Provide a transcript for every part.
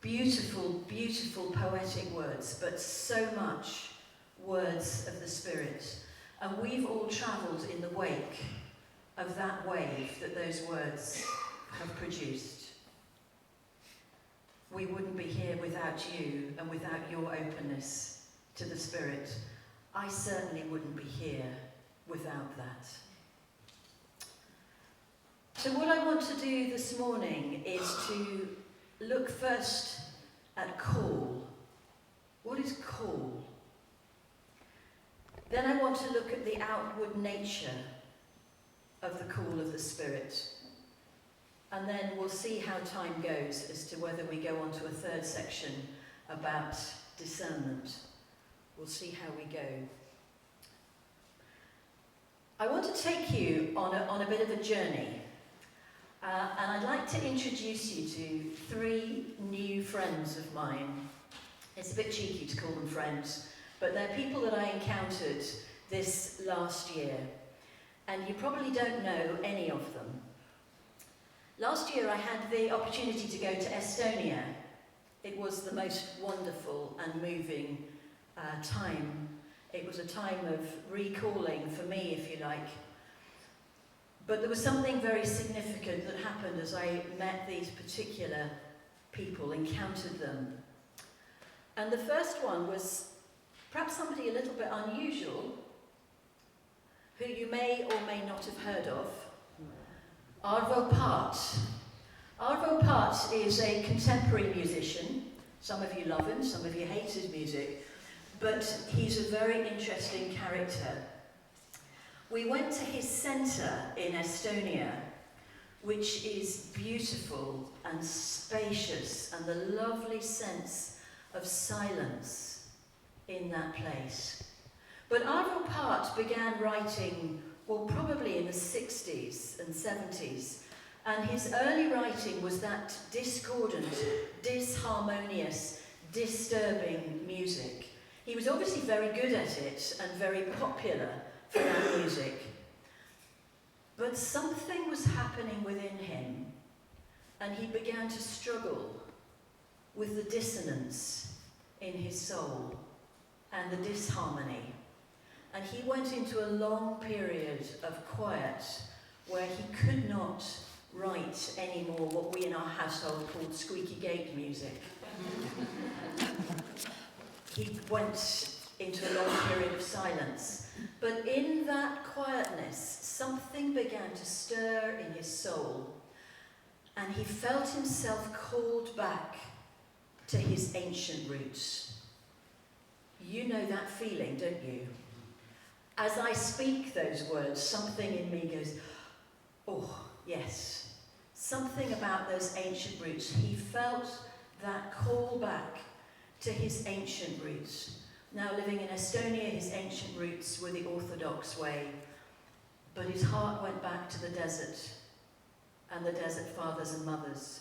Beautiful, beautiful poetic words, but so much words of the Spirit. And we've all travelled in the wake of that wave that those words have produced. We wouldn't be here without you and without your openness to the Spirit. I certainly wouldn't be here without that. So what I want to do this morning is to look first at call. What is call? Then I want to look at the outward nature of the call of the Spirit. And then we'll see how time goes as to whether we go on to a third section about discernment. We'll see how we go. I want to take you on a bit of a journey. And I'd like to introduce you to 3 new friends of mine. It's a bit cheeky to call them friends, but they're people that I encountered this last year. And you probably don't know any of them. Last year I had the opportunity to go to Estonia. It was the most wonderful and moving time. It was a time of recalling for me, if you like. But there was something very significant that happened as I met these particular people, encountered them. And the first one was perhaps somebody a little bit unusual, who you may or may not have heard of, Arvo. Arvo is a contemporary musician. Some of you love him, some of you hate his music, but he's a very interesting character. We went to his centre in Estonia, which is beautiful and spacious, and the lovely sense of silence in that place. But Arvo began writing, well, probably in the 60s and 70s, and his early writing was that discordant, disharmonious, disturbing music. He was obviously very good at it and very popular for that music. But something was happening within him, and he began to struggle with the dissonance in his soul and the disharmony. And he went into a long period of quiet where he could not write any more what we in our household called squeaky gate music. He went into a long period of silence. But in that quietness, something began to stir in his soul, and he felt himself called back to his ancient roots. You know that feeling, don't you? As I speak those words, something in me goes, oh, yes. Something about those ancient roots. He felt that call back to his ancient roots. Now living in Estonia, his ancient roots were the Orthodox way, but his heart went back to the desert and the desert fathers and mothers.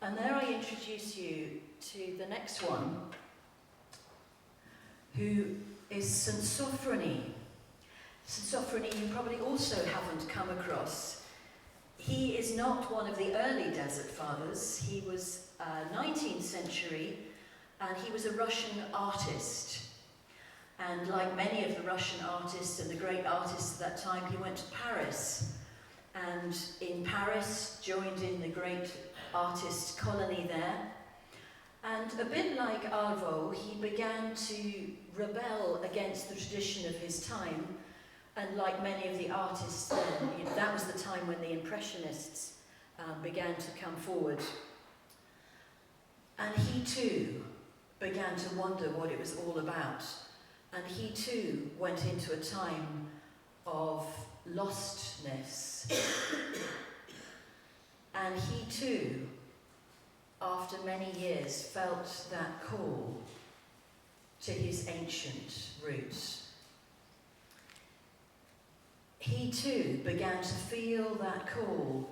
And there I introduce you to the next one, who is St. Sophrony. St. Sophrony you probably also haven't come across. He is not one of the early desert fathers. He was 19th century, and he was a Russian artist. And like many of the Russian artists and the great artists at that time, he went to Paris. And in Paris, joined in the great artist colony there. And a bit like Arvo, he began to rebel against the tradition of his time. And like many of the artists then, that was the time when the Impressionists began to come forward. And he too began to wonder what it was all about. And he too went into a time of lostness. And he too, after many years, felt that call to his ancient roots. He too began to feel that call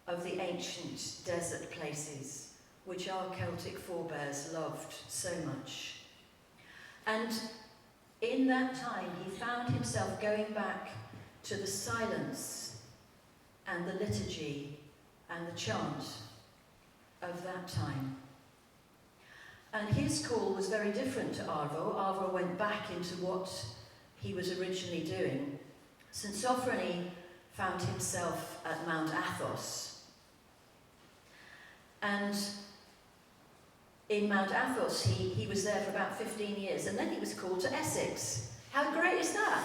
of the ancient desert places, which our Celtic forebears loved so much. And in that time, he found himself going back to the silence and the liturgy and the chant of that time. And his call was very different to Arvo. Arvo went back into what he was originally doing. St. Sophrony found himself at Mount Athos. And in Mount Athos, he was there for about 15 years, and then he was called to Essex. How great is that?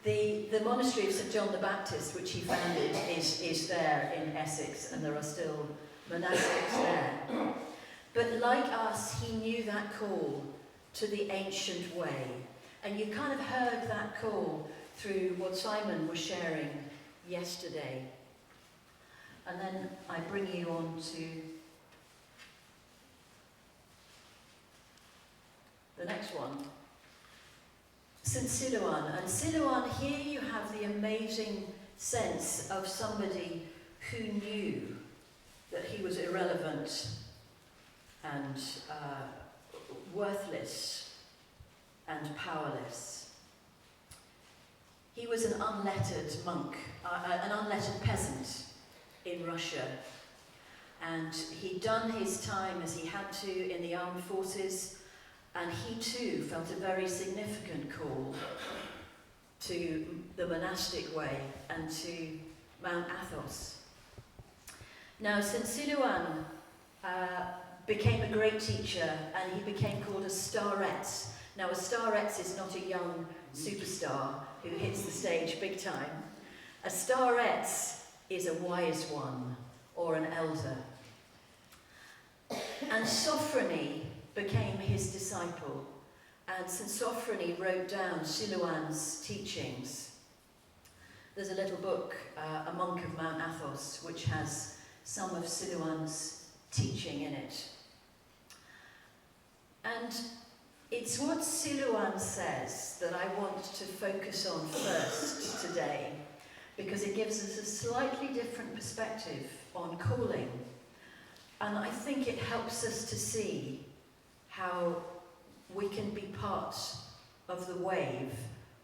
The monastery of St. John the Baptist, which he founded, is there in Essex, and there are still monastics there. But like us, he knew that call to the ancient way. And you kind of heard that call through what Simon was sharing yesterday. And then I bring you on to the next one. St. Silouan. And Silouan, here you have the amazing sense of somebody who knew that he was irrelevant and worthless and powerless. He was an unlettered monk, an unlettered peasant in Russia, and he'd done his time as he had to in the armed forces, and he too felt a very significant call to the monastic way and to Mount Athos. Now, St. Silouan became a great teacher, and he became called a starette. Now, a starette is not a young superstar who hits the stage big time. A starette is a wise one, or an elder. And Sophrony became his disciple, and St. Sophrony wrote down Silouan's teachings. There's a little book, A Monk of Mount Athos, which has some of Silouan's teaching in it. And it's what Silouan says that I want to focus on first today, because it gives us a slightly different perspective on calling. And I think it helps us to see how we can be part of the wave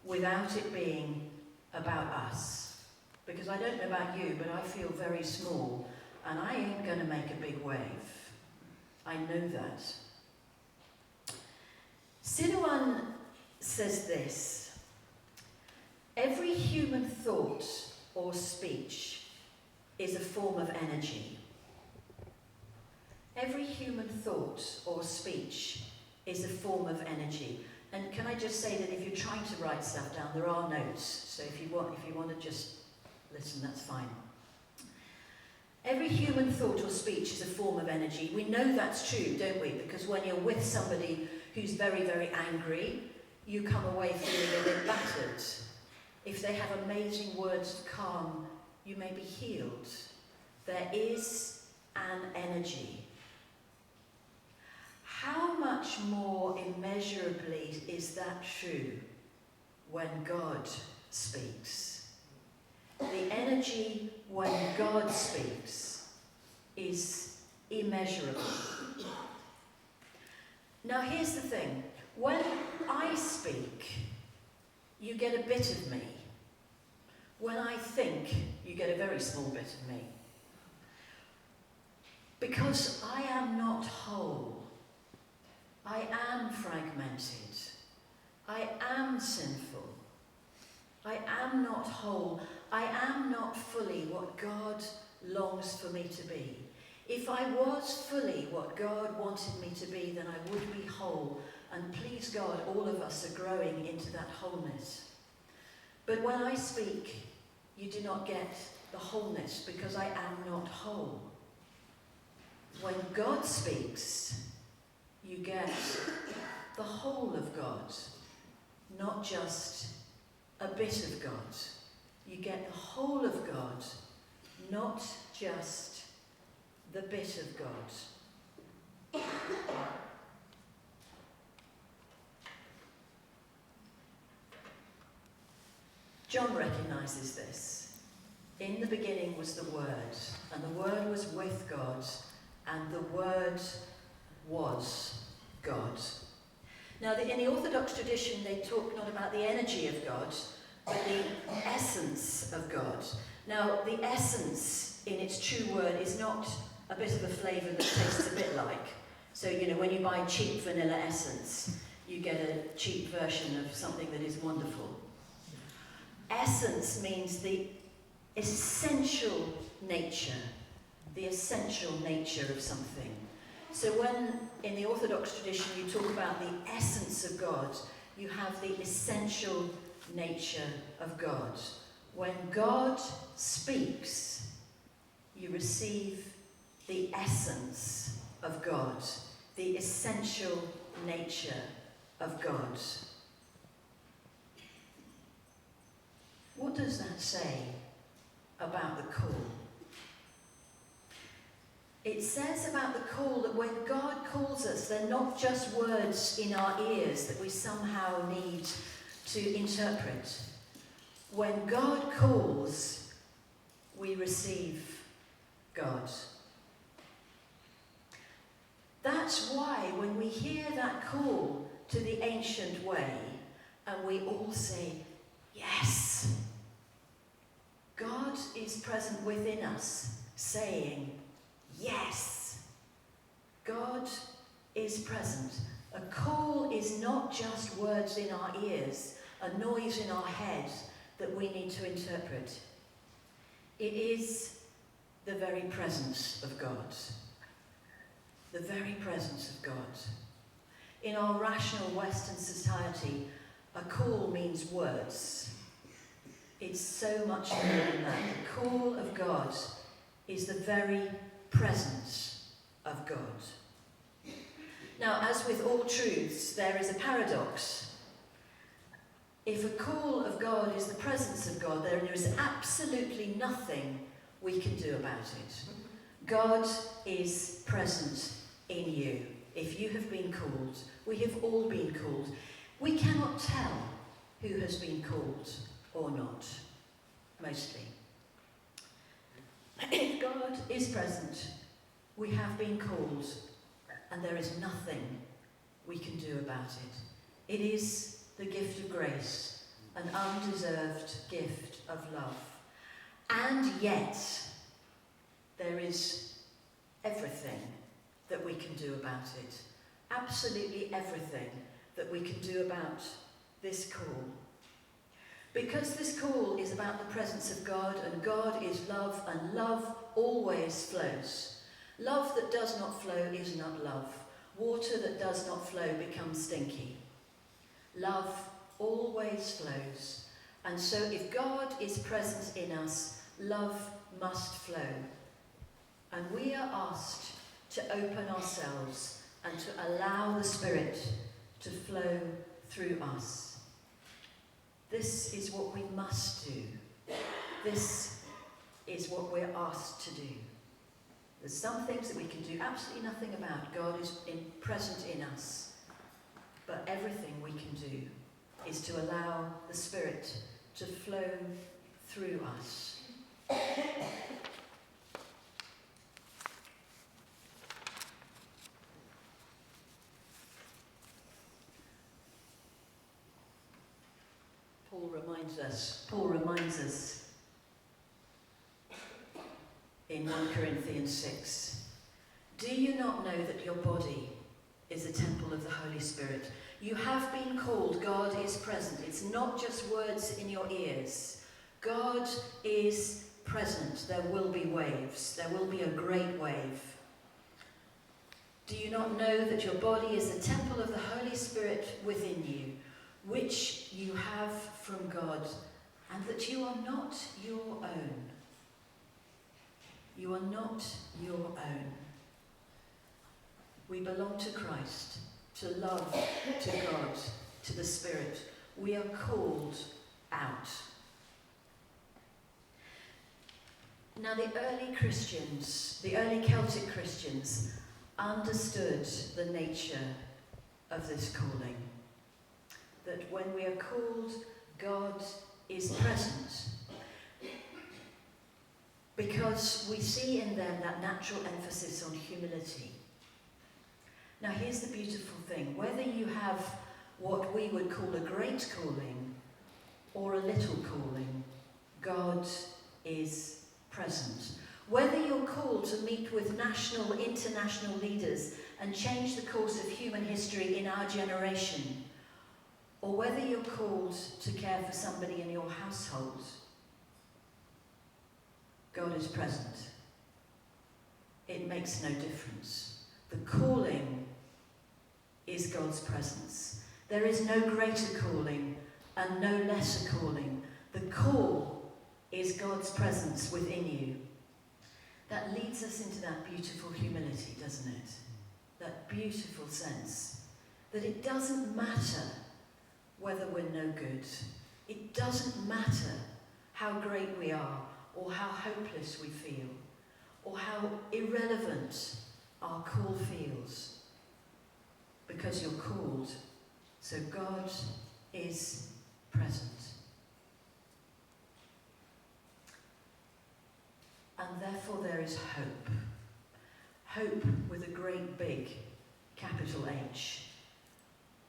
without it being about us. Because I don't know about you, but I feel very small, and I ain't going to make a big wave. I know that. Silouan says this: every human thought or speech is a form of energy. Every human thought or speech is a form of energy. And can I just say that if you're trying to write stuff down, there are notes. So if you want to just listen, that's fine. Every human thought or speech is a form of energy. We know that's true, don't we? Because when you're with somebody who's very, very angry, you come away feeling a bit battered. If they have amazing words of calm, you may be healed. There is an energy. How much more immeasurably is that true when God speaks? The energy when God speaks is immeasurable. Now here's the thing. When I speak, you get a bit of me. When I think, you get a very small bit of me. Because I am not whole. I am fragmented. I am sinful. I am not whole. I am not fully what God longs for me to be. If I was fully what God wanted me to be, then I would be whole. And please God, all of us are growing into that wholeness. But when I speak, you do not get the wholeness because I am not whole. When God speaks, you get the whole of God, not just a bit of God. You get the whole of God, not just the bit of God. John recognizes this. In the beginning was the Word, and the Word was with God, and the Word was God. Now, in the Orthodox tradition, they talk not about the energy of God, but the essence of God. Now, the essence in its true word is not a bit of a flavour that tastes a bit like. So, you know, when you buy cheap vanilla essence, you get a cheap version of something that is wonderful. Essence means the essential nature of something. So when in the Orthodox tradition you talk about the essence of God, you have the essential nature of God. When God speaks, you receive the essence of God, the essential nature of God. What does that say about the call? It says about the call that when God calls us, they're not just words in our ears that we somehow need to interpret. When God calls, we receive God. That's why when we hear that call to the ancient way, and we all say, yes, God is present within us, saying, yes, God is present. A call is not just words in our ears, a noise in our head that we need to interpret. It is the very presence of God. The very presence of God. In our rational Western society, a call means words. It's so much more than that. The call of God is the very presence of God. Now, as with all truths, there is a paradox. If a call of God is the presence of God, there is absolutely nothing we can do about it. God is present in you. If you have been called, we have all been called. We cannot tell who has been called or not, mostly. If God is present, we have been called, and there is nothing we can do about it. It is the gift of grace, an undeserved gift of love. And yet, there is everything that we can do about it. Absolutely everything that we can do about this call. Because this call is about the presence of God, and God is love, and love always flows. Love that does not flow is not love. Water that does not flow becomes stinky. Love always flows. And so if God is present in us, love must flow. And we are asked to open ourselves and to allow the Spirit to flow through us. This is what we must do. This is what we're asked to do. There's some things that we can do absolutely nothing about. God is present in us. But everything we can do is to allow the Spirit to flow through us. Paul reminds us in 1 Corinthians 6, do you not know that your body is a temple of the Holy Spirit? You have been called, God is present. It's not just words in your ears. God is present. There will be waves. There will be a great wave. Do you not know that your body is a temple of the Holy Spirit within you, which you have from God, and that you are not your own? You are not your own. We belong to Christ, to love, to God, to the Spirit. We are called out. Now the early Christians, the early Celtic Christians, understood the nature of this calling. That when we are called, God is present. Because we see in them that natural emphasis on humility. Now here's the beautiful thing. Whether you have what we would call a great calling or a little calling, God is present. Whether you're called to meet with national, international leaders and change the course of human history in our generation, or whether you're called to care for somebody in your household, God is present. It makes no difference. The calling is God's presence. There is no greater calling and no lesser calling. The call is God's presence within you. That leads us into that beautiful humility, doesn't it? That beautiful sense that it doesn't matter whether we're no good. It doesn't matter how great we are, or how hopeless we feel, or how irrelevant our call feels. Because you're called, so God is present. And therefore there is hope. Hope with a great big capital H.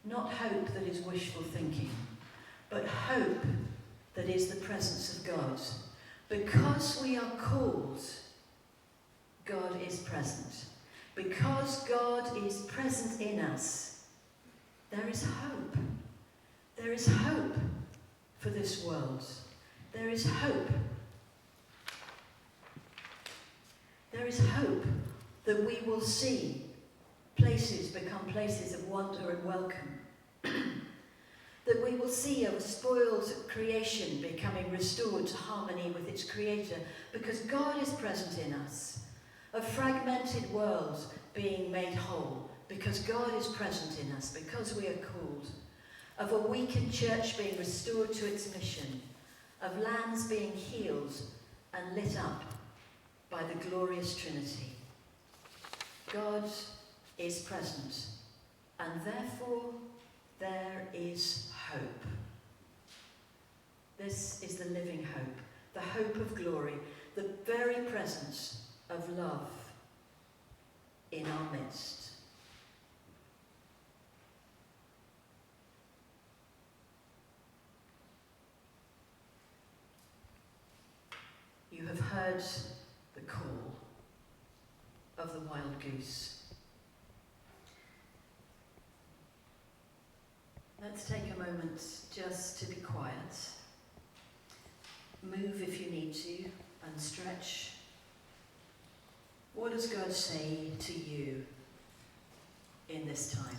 Not hope that is wishful thinking, but hope that is the presence of God. Because we are called, God is present. Because God is present in us, there is hope. There is hope for this world. There is hope. There is hope that we will see places become places of wonder and welcome. That we will see a spoiled creation becoming restored to harmony with its creator, because God is present in us. A fragmented world being made whole, because God is present in us, because we are called. Of a weakened church being restored to its mission. Of lands being healed and lit up by the glorious Trinity. God is present, and therefore there is hope. This is the living hope, the hope of glory, the very presence of love in our midst. You have heard the call of the wild goose. Let's take a moment just to be quiet. Move if you need to, and stretch. What does God say to you in this time?